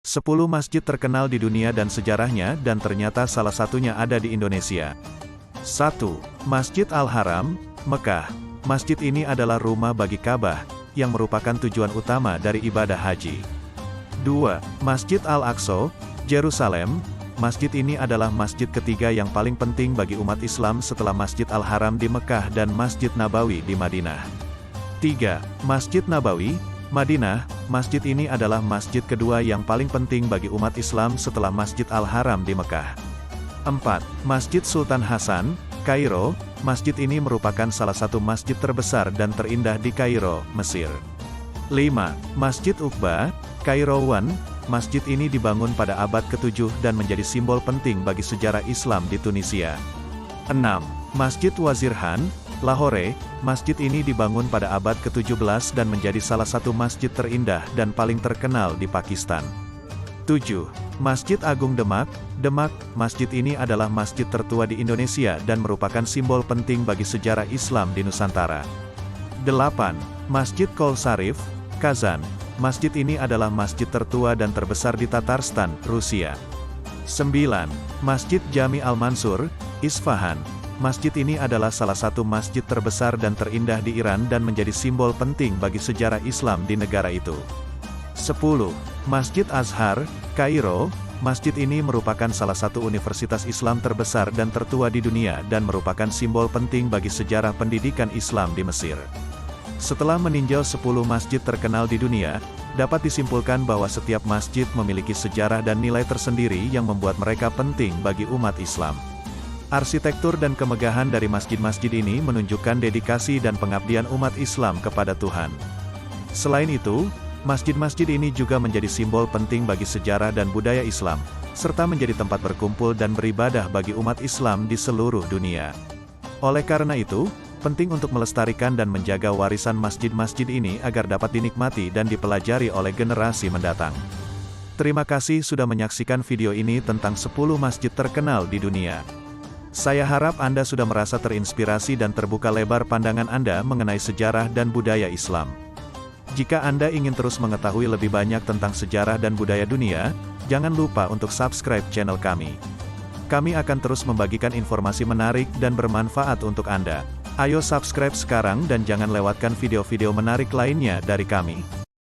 10 masjid terkenal di dunia dan sejarahnya dan ternyata salah satunya ada di Indonesia. 1. Masjid Al-Haram, Mekah. Masjid ini adalah rumah bagi Ka'bah, yang merupakan tujuan utama dari ibadah haji. 2. Masjid Al-Aqsa, Yerusalem. Masjid ini adalah masjid ketiga yang paling penting bagi umat Islam setelah Masjid Al-Haram di Mekah dan Masjid Nabawi di Madinah. 3. Masjid Nabawi, Madinah. Masjid ini adalah masjid kedua yang paling penting bagi umat Islam setelah Masjid Al-Haram di Mekah. 4. Masjid Sultan Hasan, Kairo. Masjid ini merupakan salah satu masjid terbesar dan terindah di Kairo, Mesir. 5. Masjid Uqba, Kairouan. Masjid ini dibangun pada abad ke-7 dan menjadi simbol penting bagi sejarah Islam di Tunisia. 6. Masjid Wazirhan, Lahore. Masjid ini dibangun pada abad ke-17 dan menjadi salah satu masjid terindah dan paling terkenal di Pakistan. 7. Masjid Agung Demak, Demak. Masjid ini adalah masjid tertua di Indonesia dan merupakan simbol penting bagi sejarah Islam di Nusantara. 8. Masjid Kol Sarif, Kazan. Masjid ini adalah masjid tertua dan terbesar di Tatarstan, Rusia. 9. Masjid Jami Al-Mansur, Isfahan. Masjid ini adalah salah satu masjid terbesar dan terindah di Iran dan menjadi simbol penting bagi sejarah Islam di negara itu. 10. Masjid Azhar, Kairo. Masjid ini merupakan salah satu universitas Islam terbesar dan tertua di dunia dan merupakan simbol penting bagi sejarah pendidikan Islam di Mesir. Setelah meninjau 10 masjid terkenal di dunia, dapat disimpulkan bahwa setiap masjid memiliki sejarah dan nilai tersendiri yang membuat mereka penting bagi umat Islam. Arsitektur dan kemegahan dari masjid-masjid ini menunjukkan dedikasi dan pengabdian umat Islam kepada Tuhan. Selain itu, masjid-masjid ini juga menjadi simbol penting bagi sejarah dan budaya Islam, serta menjadi tempat berkumpul dan beribadah bagi umat Islam di seluruh dunia. Oleh karena itu, penting untuk melestarikan dan menjaga warisan masjid-masjid ini agar dapat dinikmati dan dipelajari oleh generasi mendatang. Terima kasih sudah menyaksikan video ini tentang 10 masjid terkenal di dunia. Saya harap Anda sudah merasa terinspirasi dan terbuka lebar pandangan Anda mengenai sejarah dan budaya Islam. Jika Anda ingin terus mengetahui lebih banyak tentang sejarah dan budaya dunia, jangan lupa untuk subscribe channel kami. Kami akan terus membagikan informasi menarik dan bermanfaat untuk Anda. Ayo subscribe sekarang dan jangan lewatkan video-video menarik lainnya dari kami.